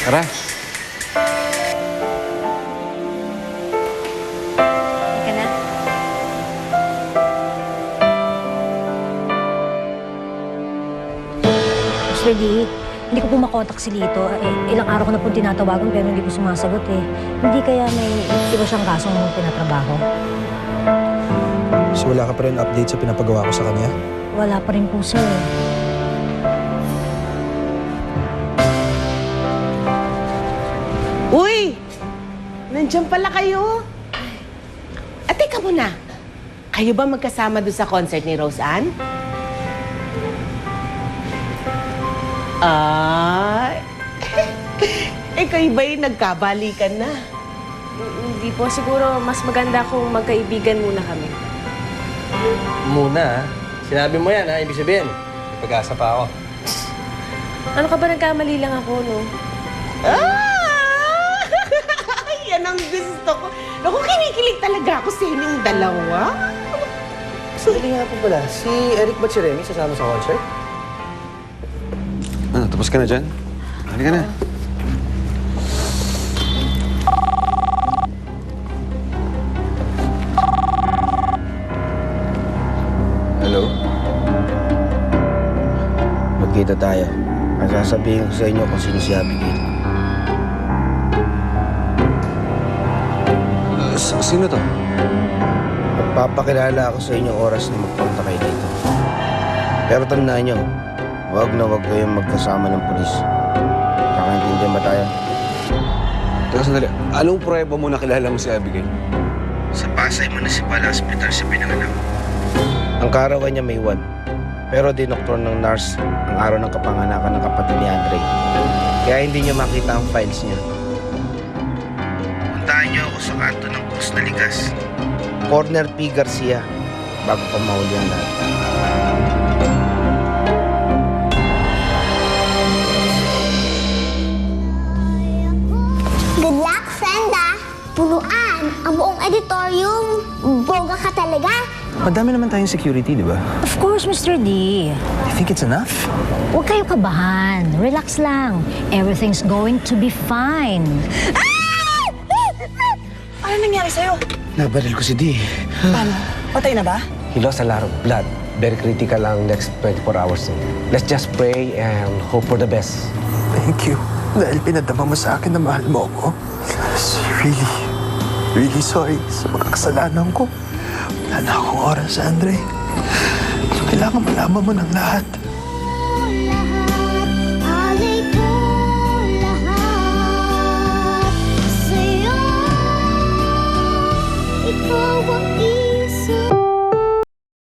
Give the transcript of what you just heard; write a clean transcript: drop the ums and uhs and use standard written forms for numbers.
Tara. Halika na. Mr. D, hindi ko po makontak si Lito. Ilang araw ko na po tinatawagan pero hindi po sumasagot eh. Hindi kaya may iba siyang kasong pinatrabaho? So wala ka pa rin update sa pinapagawa ko sa kanya? Wala pa rin po, sir. Uy! Nandiyan pala kayo. At teka muna. Kayo ba magkasama doon sa concert ni Rose Ann? Ay! Kayo ba'y nagkabalikan na? Hindi po. Siguro mas maganda kung magkaibigan muna kami. Muna, sinabi mo yan, ha? Ibig sabihin, may pag-asa pa ako. Ano ka ba, nagkamali lang ako, no? Ah! Yan ang gusto ko. Naku, kinikilig talaga ako sa inyong dalawa. Sali nga po pala, si Eric ba si Remy sasama sa concert? Ano, tapos ka na dyan? Halika na. Hello? Magkita tayo. Sasabihin ko sa inyo kung sino si Abigail. Sino to? Magpapakilala ako sa inyo oras na magpunta kayo dito. Pero tandaan nyo, huwag na huwag kayong magkasama ng pulis. Kakaintindihan ba tayo? Teka sandali, anong prueba mo nakilala mo si Abigail? Sa Pasay Municipal Hospital siya pinanganak. Ang kaarawan niya may 1. Pero dinoktor ng nurse ang araw ng kapanganakan ng kapatid ni Andre. Kaya hindi niya makita ang files niya. Puntahan niyo ako sa kanto ng Cruz na Ligas. Corner P. Garcia. Bago pa mahuli ang lahat. Good luck, friend ah! Punuan ang buong auditorium. Boga ka talaga. Madami naman tayong security, di ba? Of course, Mr. D. I think it's enough. Huwag kayo kabahan. Relax lang. Everything's going to be fine. Ano nangyari sa'yo? Nabaril ko si D. Paano? Patay na ba? He lost a lot of blood. Very critical ang next 24 hours. Let's just pray and hope for the best. Thank you. Dahil pinadama mo sa akin na mahal mo ako. Really sorry sa mga kasalanan ko. Wala na akong oras, Andre. So kailangan malaman mo ng lahat. Alay ko lahat sa'yo. Ikaw ang